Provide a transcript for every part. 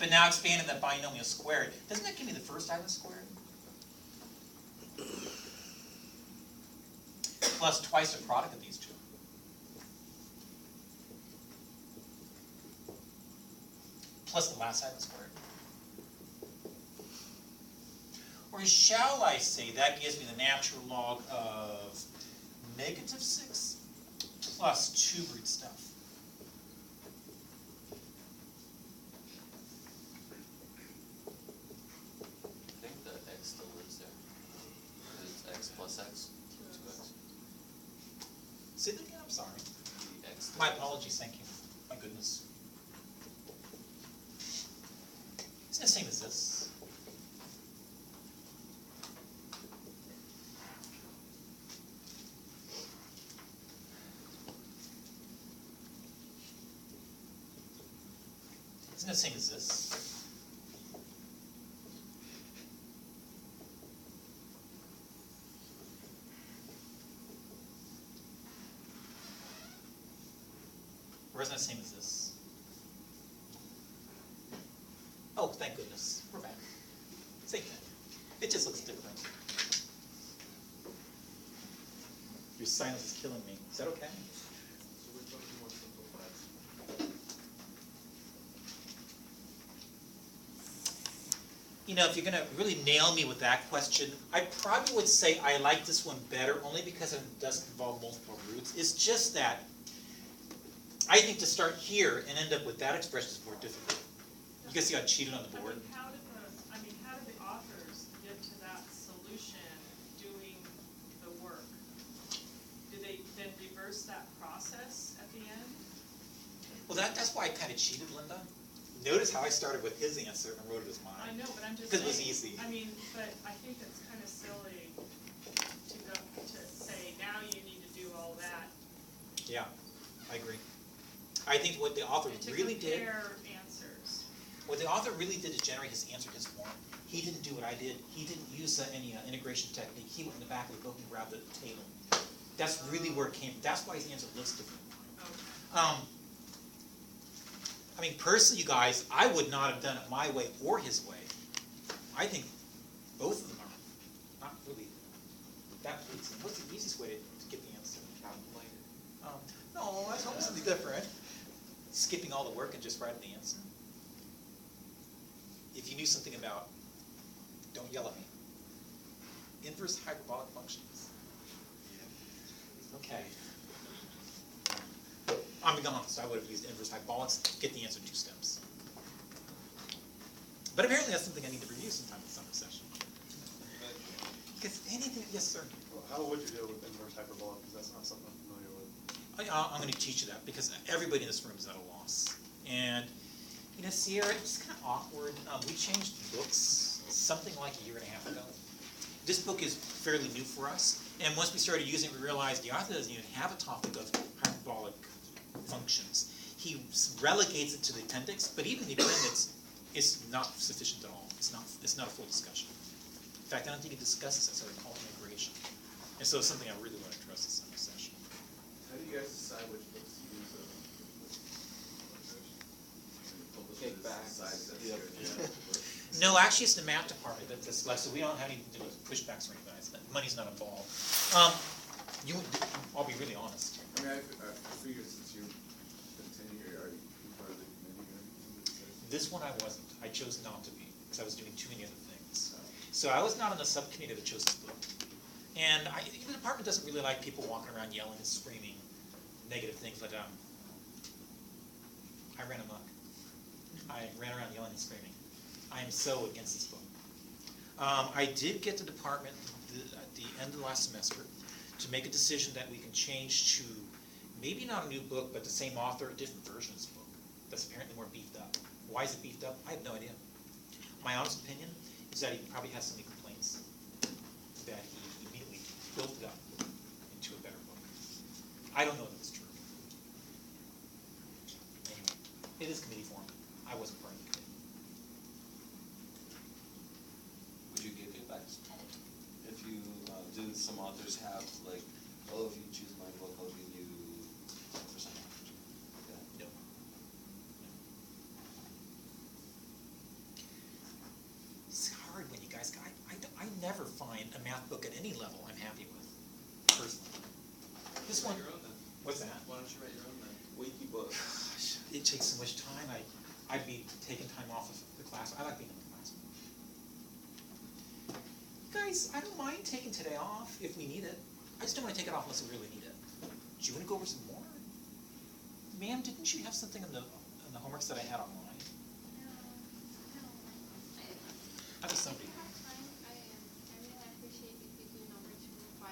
But now expanding that binomial squared, doesn't that give me the first item squared? Plus twice the product of these two. Plus the last item squared. Or shall I say that gives me the natural log of -6 plus 2 root stuff. I think the x still lives there. It's x plus x, 2x. Say that again, I'm sorry. The x still My lives. apologies, thank you. My goodness. Isn't it the same as this? Isn't it the same as this? Or isn't it the same as this? Oh, thank goodness, we're back. Same thing. It just looks different. Your silence is killing me. Is that okay? So which one do you want simplified? You know, if you're gonna really nail me with that question, I probably would say I like this one better only because it doesn't involve multiple roots. It's just that I think to start here and end up with that expression is more difficult. You can see I cheated on the board. How did the authors get to that solution doing the work? Did they then reverse that process at the end? Well, that's why I kind of cheated, Linda. Notice how I started with his answer and wrote it as mine. I know, but I'm just Because saying. it was easy. I mean, but I think it's kind of silly to say, now you need to do all that. Yeah, I agree. I think what the author And to really did, compare answers. what the author really did to generate his answer in his form, he didn't do what I did. He didn't use any integration technique. He went in the back of the book and grabbed the table. That's really where it came. That's why his answer looks different. Okay. I mean, personally, you guys, I would not have done it my way or his way. I think both of them are not really that pleasing. What's the easiest way to get the answer? Calculator. No, I was hoping something different. Skipping all the work and just writing the answer. If you knew something about, don't yell at me, inverse hyperbolic functions. Okay. I'm being honest, I would have used inverse hyperbolics to get the answer in 2 steps. But apparently that's something I need to review sometime in the summer session. Because anything, yes, sir. Well, how would you deal with inverse hyperbolic? Because that's not something I'm familiar with. I'm going to teach you that because everybody in this room is at a loss. And, you know, Sierra, it's kind of awkward. We changed books something like a year and a half ago. This book is fairly new for us. And once we started using it, we realized the author doesn't even have a topic of hyperbolic functions. He relegates it to the appendix, but even the appendix is not sufficient at all. It's not a full discussion. In fact, I don't think it discusses it, so we call it integration. And so it's something I really want to address in summer session. How do you guys decide which books to use? Kick back. No, actually, it's the math department that does like, so we don't have any pushbacks or anything. Money's not involved. I'll be really honest. I mean, I figured since you continue here, are you part of the committee or anything? This one I wasn't. I chose not to be because I was doing too many other things. So I was not on the subcommittee that chose this book. And the department doesn't really like people walking around yelling and screaming negative things, but I ran amok. I ran around yelling and screaming. I am so against this book. I did get the department at the end of the last semester to make a decision that we can change to maybe not a new book, but the same author, a different version of this book that's apparently more beefed up. Why is it beefed up? I have no idea. My honest opinion is that he probably has so many complaints that he immediately built it up into a better book. I don't know if it's true. Anyway, it is committee form. I wasn't part of the committee. Would you give feedbacks? If you, do some authors have like, oh, if you choose my book, I'll give you 10% off? Yeah. No. any level I'm happy with, personally. This one, Write your own then. what's that? Why don't you write your own then? Wiki book. Gosh, it takes so much time. I'd be taking time off of the class. I like being in the class. Guys, I don't mind taking today off if we need it. I just don't want to take it off unless we really need it. Do you want to go over some more? Ma'am, didn't you have something in the homeworks that I had online? I was somebody. I really appreciate if you do number 257.5.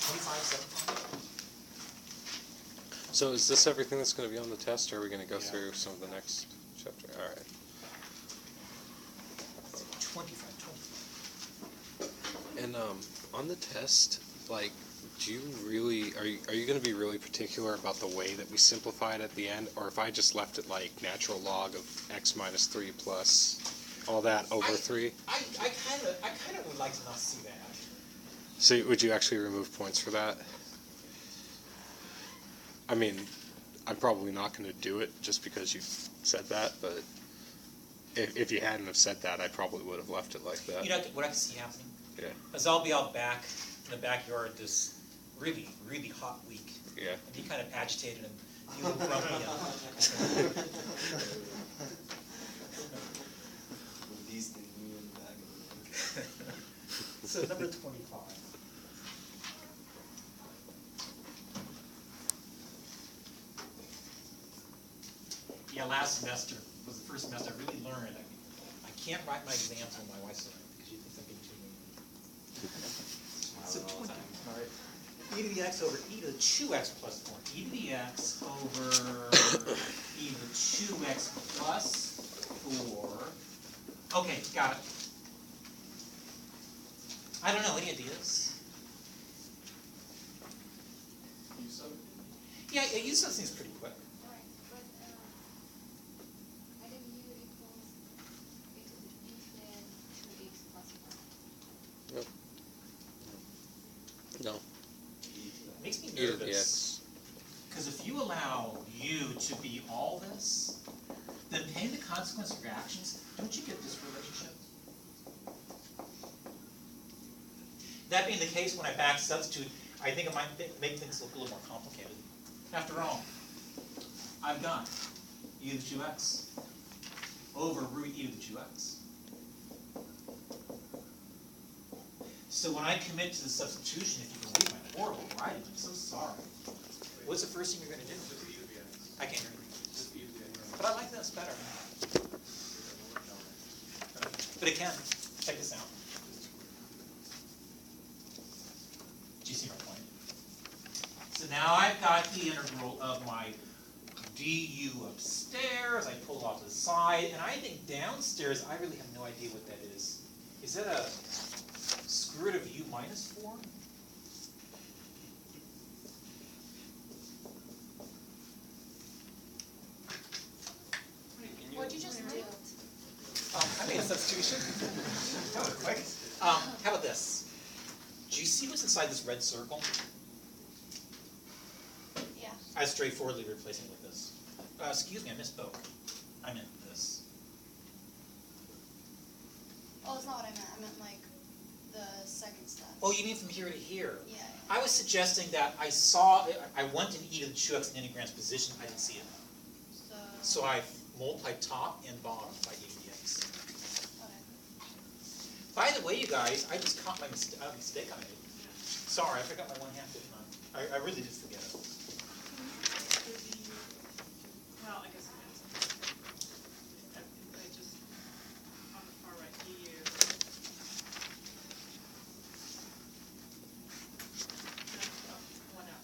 25, 7. So is this everything that's going to be on the test, or are we going to go Yeah. through some of the next chapter? All right. 25. And on the test, like, do you really are you going to be really particular about the way that we simplify it at the end, or if I just left it like natural log of x minus 3 plus all that over 3? I kind of would like to not see that. So would you actually remove points for that? I mean, I'm probably not going to do it just because you said that, but if you hadn't have said that, I probably would have left it like that. You know what I can see happening? Yeah. Is I'll be out back in the backyard this really, really hot week. Yeah. And be kind of agitated and feeling grumpy. With these things moving in the back of the So number 25. Yeah, last semester was the first semester I really learned. I can't write my exams when my wife's around because she thinks I'm being too mean. So all the 20, time. all right. E to the x over e to the 2x plus 4. E to the x over e to the 2x plus 4. Okay, got it. I don't know, any ideas? You sub it? Yeah, you said things pretty quick. Right, but item u equals a to the b squared 2x plus 1. No. It makes me E to the nervous. x. Because if you allow u to be all this, then paying the consequence of your actions, don't you get this relationship? That being the case, when I back substitute, I think it might make things look a little more complicated. After all, I've got e to the 2x over root e to the 2x. So when I commit to the substitution, if you can read my horrible writing, I'm so sorry. What's the first thing you're going to do? Just E to the X. I can't hear you. Just E to the X. But I like this better. But it can. Check this out. Do you see my point? So now I've got the integral of my du upstairs. I pull it off to the side. And I think downstairs, I really have no idea what that is. Is that a square root of u minus 4? What'd you just do? I made a substitution. That was quick. How about this? Do you see what's inside this red circle? Yeah. I was straightforwardly replacing it with this. Excuse me, I misspoke. I meant this. Oh, that's not what I meant. I meant like the second step. Oh, you mean from here to here? Yeah. I was suggesting that I went in e to the 2x in integrand's position, I didn't see it. So I multiplied top and bottom by e to the x. Okay. By the way, you guys, I just caught my mistake I made. Sorry, I forgot my 1/2, didn't I? I really did forget it. Well, I guess it is. I just, on the far right, EU. One up.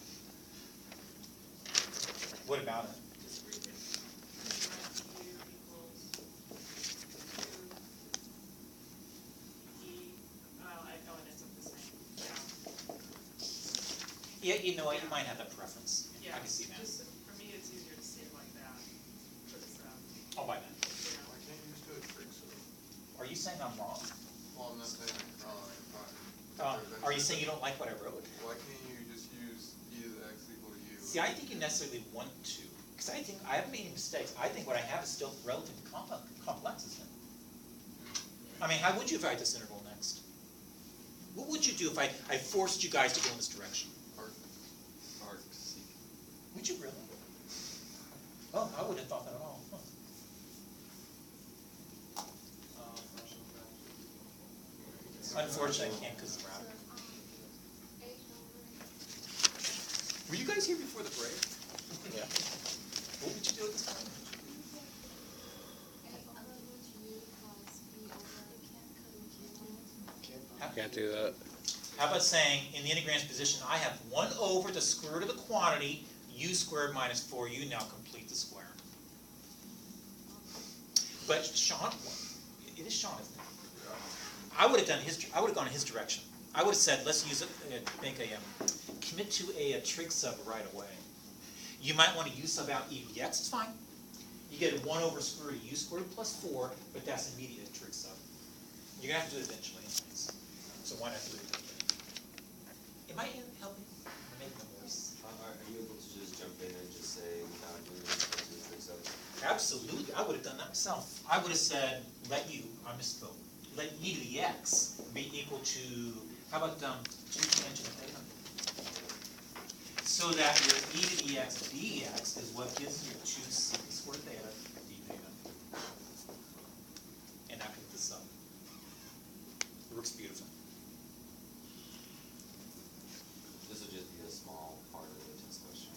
What about it? Just read it. EU equals 2E, well, and it's the same, yeah. Yeah, you know what, you might have that preference. Yeah, I can see that. just, for me, it's easier to see it like that. It's, I'll buy that. you know, Why can't you just do it fixed? Are you saying I'm wrong? Well, I'm not saying you're wrong, Are you saying you don't like what I wrote? Why can't you just use e to the x equal to u? See, I think you necessarily want to, because I think, I haven't made any mistakes. I think what I have is still relatively complex, isn't it? I mean, how would you write this integral next? What would you do if I forced you guys to go in this direction? Arc seek. Would you really? Oh, I wouldn't have thought that at all. Huh. Unfortunately, I can't because of the router. 8 over. Were you guys here before the break? Yeah. What would you do at this point? 8 over root u plus b over. Can't do that. How about saying, in the integrand's position, I have 1 over the square root of the quantity, u squared minus 4u, now complete the square. But Sean, it is Sean, isn't it? I would have gone in his direction. I would have said, let's use it, commit to a trig sub right away. You might want to u sub out e to the x, it's fine. You get 1 over square root of u squared plus 4, but that's immediate trig sub. You're going to have to do it eventually anyways. So why not do it immediately? Am I helping? Am I making it worse? Are you able to just jump in and just say, without doing this, fix up? Absolutely, I would have done that myself. I would have said, let u, I misspoke, let e to the x be equal to, how about 2 tangent of theta? So that your e to the x dx is what gives you 2 secant squared theta d theta. And now pick this up. It works beautifully. This would just be a small part of the test question.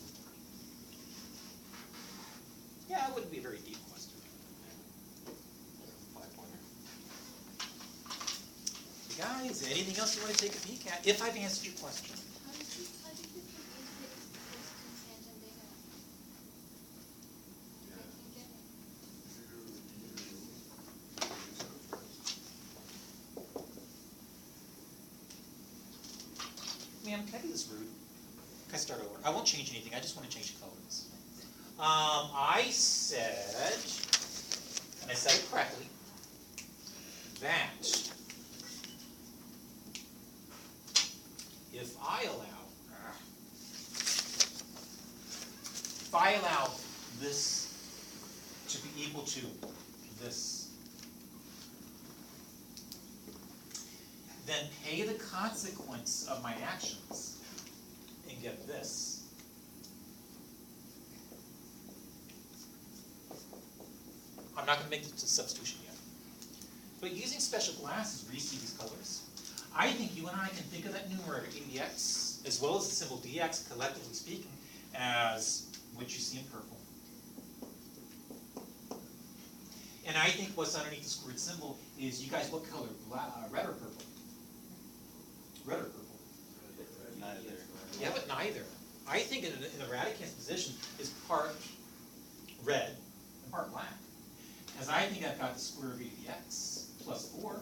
Yeah, it wouldn't be a very deep question. 5-pointer. Guys, anything else you want to take a peek at? If I've answered your question. How did you put e to the x equals to tangent theta? I can get it. Ma'am, can I do this rude? Can I start over? I won't change anything, I just want to change the colors. I said, and I said it correctly, that if I allow this to be equal to this, then pay the consequence of my actions and get this. I'm not going to make the substitution yet. But using special glasses where you see these colors, I think you and I can think of that numerator, e to the x, as well as the symbol dx, collectively speaking, as what you see in purple. And I think what's underneath the squared symbol is, you guys, what color? Red or purple? Red or purple? Neither. Yeah, but neither. I think in the radicand's position is part red and part black. Because I think I've got the square root of e to the x plus 4.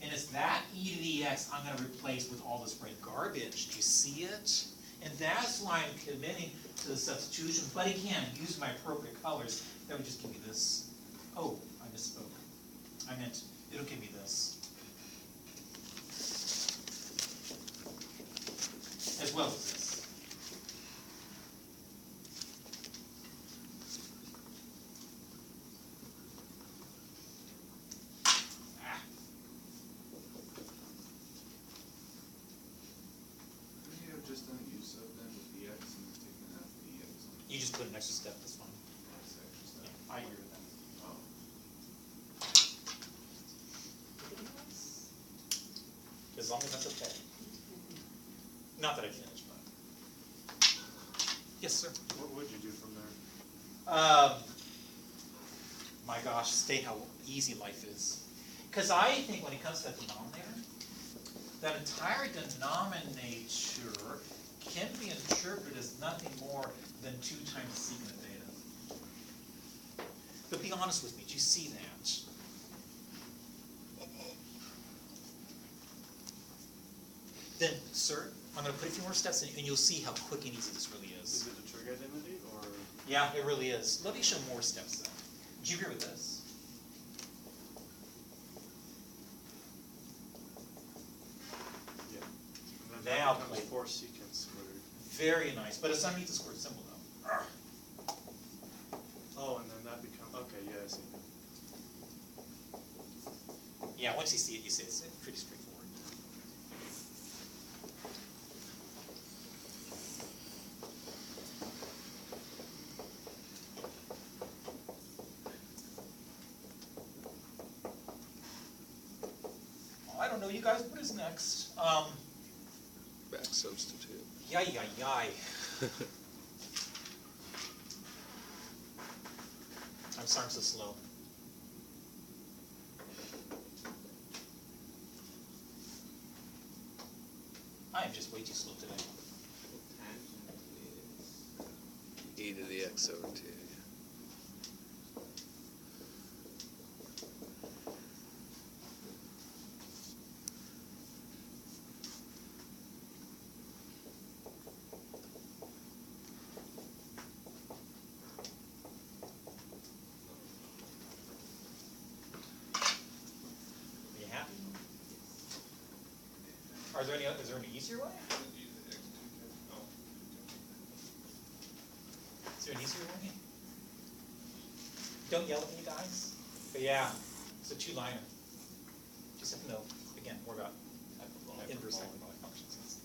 And it's that e to the x I'm going to replace with all this red garbage. Do you see it? And that's why I'm committing to the substitution. But again, using my appropriate colors, that would just give me this. Oh, I misspoke. I meant, it'll give me this. As well as this. Ah. Couldn't you have just done u sub then with the x and taken out the x? You just put an extra step, that's fine. That's the extra step. Yeah, I agree with that. Oh. As long as that's okay. Not that I finished, but. Yes, sir. What would you do from there? My gosh, state how easy life is. Because I think when it comes to that denominator, that entire denominator can be interpreted as nothing more than 2 times the secant of theta. But be honest with me, do you see that? Then, sir, I'm going to put a few more steps in, and you'll see how quick and easy this really is. Is it a trig identity or? Yeah, it really is. Let me show more steps though. Do you agree with this? Yeah. And Now, that becomes please. 4 secant squared. Very nice, but it's underneath the squared symbol though. Arrgh. Oh, and then that becomes, okay, yeah, I see. Yeah, once you see it, you see it's pretty straightforward. I don't know, you guys, what is next? Back substitute. Yay, yay, yay. I'm sorry I'm so slow. I am just way too slow today. E to the x over 2. Are you happy? Is there any easier way? Is there an easier way? Don't yell at me, guys. But yeah, it's a two-liner. Just have to know, again, more about inverse hyperbolic functions.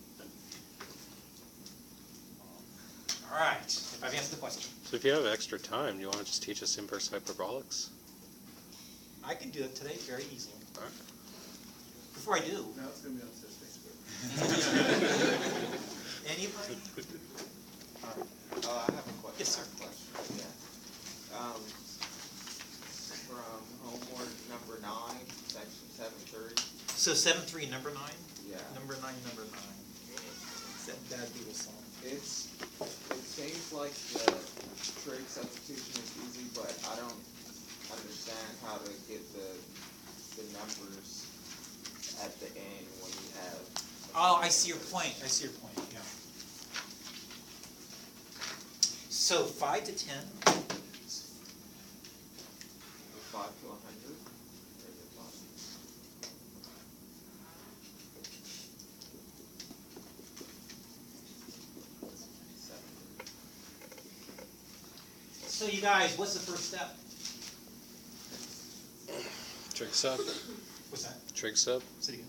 All right, if I've answered the question. So if you have extra time, do you want to just teach us inverse hyperbolics? I can do it today very easily. All right. Before I do, Now it's gonna be on Sys Facebook. anybody? I have a question. Yes, sir. I have a question, yeah. From homework number 9, section 7.3. So 7.3, number 9? Yeah. Number 9, number 9. It's that bad Beatles song. It seems like the trig substitution is easy, but I don't understand how to get the numbers at the end when you have. Oh, I see your point. I see your point, yeah. So 5 to 10. 5 to 100. Or is it 5? So you guys, what's the first step? Trig sub? What's that? Trig sub? Say it again.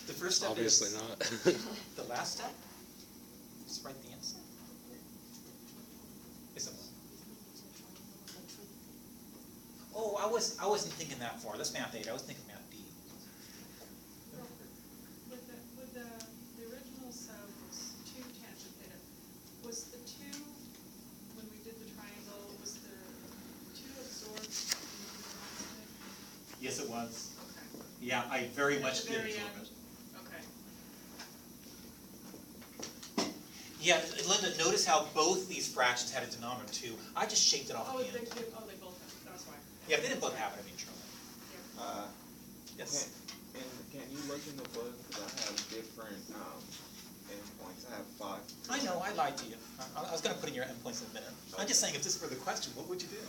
The first step Obviously is not. the last step? Just write the answer. Is it? Oh, I wasn't thinking that far. That's math 8. I was thinking math D. With the original sub was 2 tangent theta. Was the 2, when we did the triangle, was the 2 absorbed into the constant? Yes, it was. Okay. Yeah, I very At much the did very absorb end? it. Okay. Yeah, Linda, notice how both these fractions had a denominator 2. I just shaped it off Oh, at the they end. did, oh, they both have, that's why. Yeah, if they didn't both happen, I'd be in trouble. Yeah. Yes. Can you look in the book, because I have different endpoints. I have 5. I know, I lied to you. I was gonna put in your endpoints in a minute. I'm just saying, if this were the question, what would you do?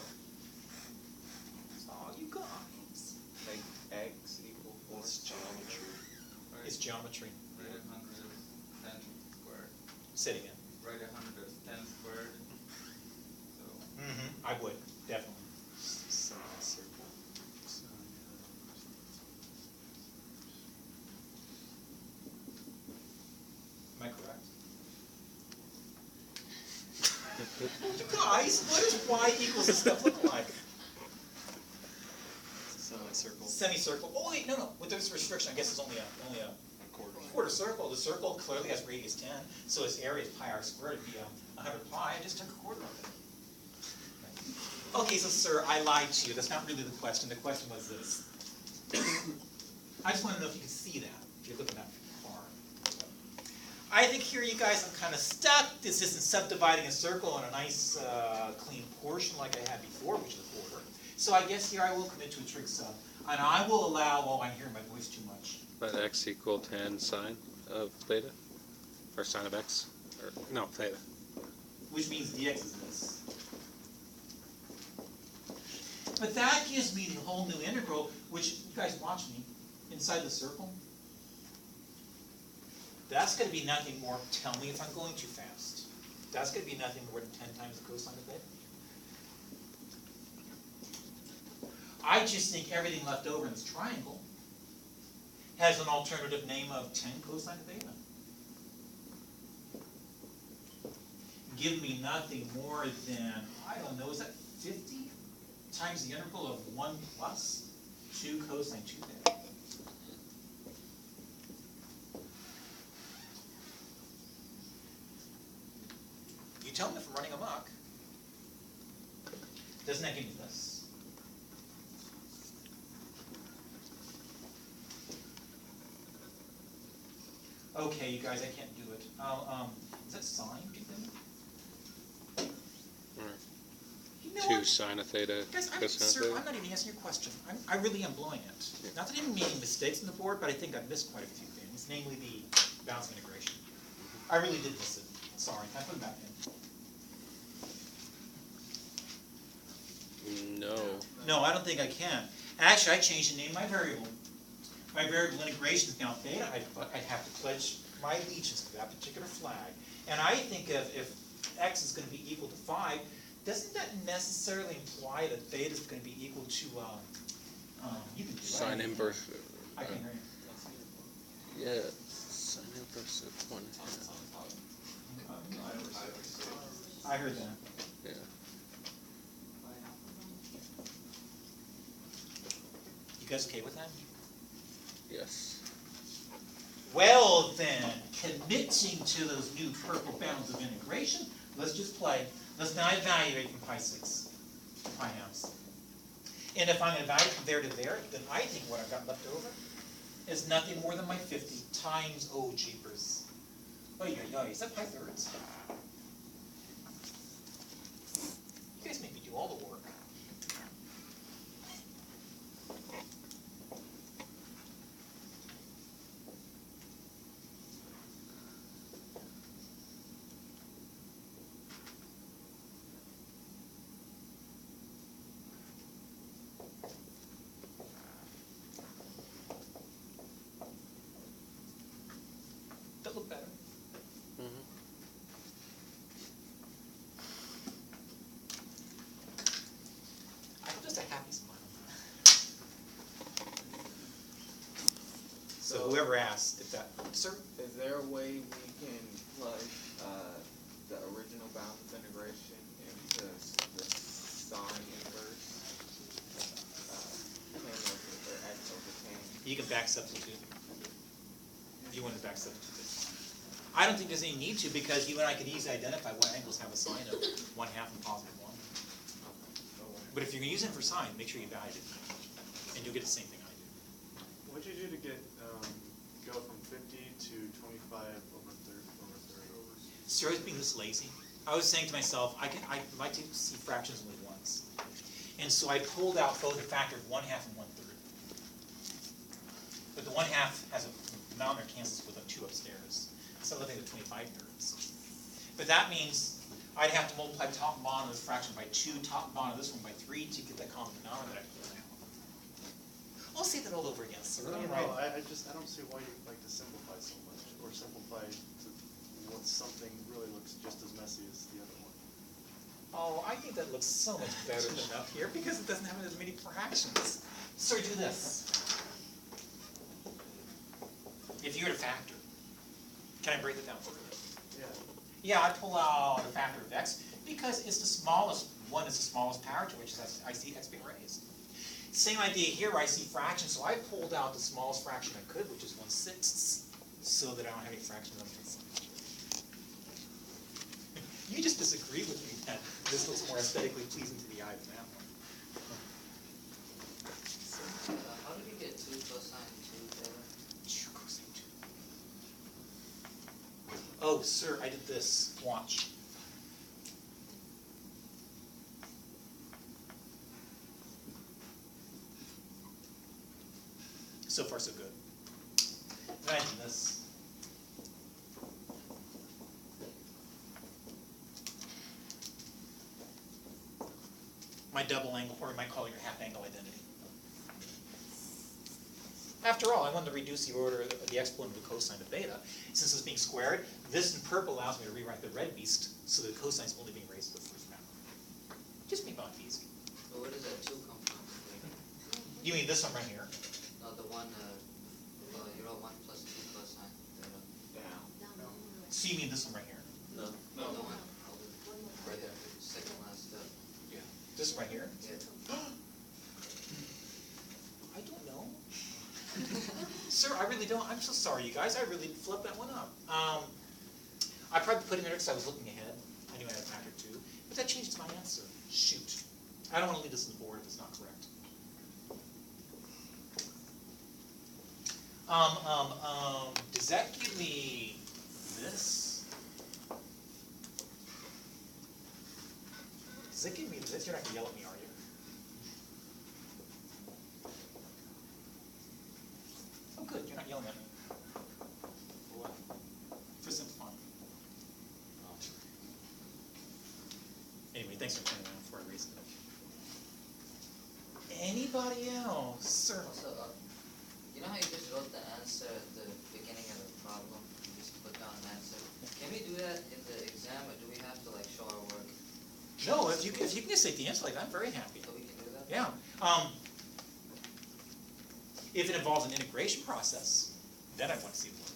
Oh, you guys. Make x equal 4. It's geometry. It's geometry. Write 100 as 10 squared. Say it again. Write 100 as 10 squared. So I would, definitely. Am I correct? You guys, what does y equals this stuff look like? Semicircle. Semicircle. Oh wait, no. With this restriction, I guess it's only a quarter circle. The circle clearly has radius 10, so its area is pi r squared. It'd be 100 pi. I just took a quarter of it. Okay, so sir, I lied to you. That's not really the question. The question was this. I just want to know if you can see that, if you're looking that far. I think here, you guys, I'm kind of stuck. This isn't subdividing a circle on a nice, clean portion like I had before, which is a quarter. So I guess here I will commit to a trig sub. And I will allow, oh, I'm hearing my voice too much. Let x equal tan sine of theta? Or sine of x? Or, no, theta. Which means dx is this. But that gives me the whole new integral, which, you guys watch me, inside the circle. That's going to be nothing more, tell me if I'm going too fast. That's going to be nothing more than 10 times the cosine of theta. I just think everything left over in this triangle has an alternative name of 10 cosine of theta. Give me nothing more than, I don't know, is that 50 times the integral of 1 plus 2 cosine 2 theta. You tell me if I'm running amok. Doesn't that give me this? Okay, you guys, I can't do it. Is that sine 2 theta? You know 2 what? sine of theta, Guys, cosine of sir, theta. I'm not even answering your question. I really am blowing it. Yeah. Not that I didn't make any mistakes on the board, but I think I missed quite a few things, namely the bounds of integration. I really did miss it. Sorry, can I put it back in? No. No, I don't think I can. Actually, I changed the name of my variable. My variable integration is now theta. I'd have to pledge my allegiance to that particular flag. And I think if x is going to be equal to 5, doesn't that necessarily imply that theta is going to be equal to, you can do that. Sine inverse. I can hear you. Yeah, sine inverse of 1 half. I heard that. Yeah. You guys okay with that? Yes. Well then, committing to those new purple bounds of integration, let's just play. Let's now evaluate from pi 6 to pi halves. And if I'm going to evaluate from there to there, then I think what I've got left over is nothing more than my 50 times, oh jeepers. Oh yeah, is that pi thirds? You guys make me do all the work. That look better. Mm-hmm. I'm just a happy smile. So So- whoever asked if that, sir? Is there a way we can plug the original bounds of integration into the sine inverse tan over x over tan? You can back substitute. If you want to back substitute. I don't think there's any need to because you and I can easily identify what angles have a sine of 1/2 and positive 1. But if you're going to use it for sine, make sure you value it. And you'll get the same thing I do. What'd you do to get, go from 50 to 25 over third? So I was being this lazy. I was saying to myself, I like to see fractions only once. And so I pulled out both a factor of 1/2 and 1/3. But the 1/2 has a amount there cancels with a 2 upstairs. So I'm looking at 25 thirds. But that means I'd have to multiply top and bottom of this fraction by 2, top and bottom of this one by 3 to get that common denominator I pulled out. I'll say that all over again, sir. No, You're no, right. I don't see why you like to simplify so much, or simplify to what something really looks just as messy as the other one. Oh, I think that looks so much better than up here because it doesn't have as many fractions. So do this. If you were to factor, can I break it down for you? Yeah. Yeah, I pull out a factor of x because it's the smallest, 1 is the smallest power to which I see x being raised. Same idea here where I see fractions, so I pulled out the smallest fraction I could, which is 1/6, so that I don't have any fractions on the side. You just disagree with me that this looks more aesthetically pleasing to the eye than that one. How did you get 2 cosine 2 theta? 2 cosine 2. Oh, sir, I did this. Watch. So far, so good. Then I did this. My double angle, or you might call it your half angle identity. After all, I wanted to reduce the order of the exponent of the cosine of beta. Since it's being squared, this in purple allows me to rewrite the red beast so the cosine is only being raised to the first power. Just make life easy. So where does that 2 come from? You mean this one right here? No, the one, you wrote 1 plus 2 cosine theta. Down. So you mean this one right here? No. No, the one, right there, the second last step. This one right here? Yeah. I don't sir, I really don't, I'm so sorry, you guys, I really flipped that one up. I probably put it in there because I was looking ahead, I knew I had a factor two, but that changed my answer, shoot. I don't wanna leave this on the board if it's not correct. Does that give me this? Does that give me this? You're not gonna yell at me, are you? Oh, good, you're not yelling at me. For what? For simplifying. Anyway, thanks for turning around before I raised it. Anybody else? Sir? Also, you know how you just wrote the answer at the beginning of the problem? You just put down an answer. Can we do that in the exam, or do we have to like show our work? No, if you can just say the answer like that, I'm very happy. So we can do that? Yeah. If it involves an integration process, then I want to see the work.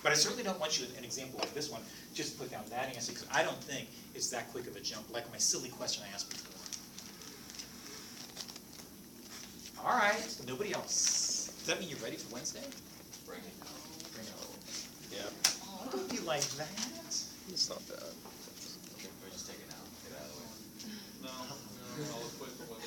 But I certainly don't want you, an example like this one, just put down that answer, because I don't think it's that quick of a jump, like my silly question I asked before. All right, so nobody else. Does that mean you're ready for Wednesday? Bring it. Bring it on. Yeah, Oh, don't be like that. it's not bad. We're just taking it out, get it out of the way. No, I'll quit the one.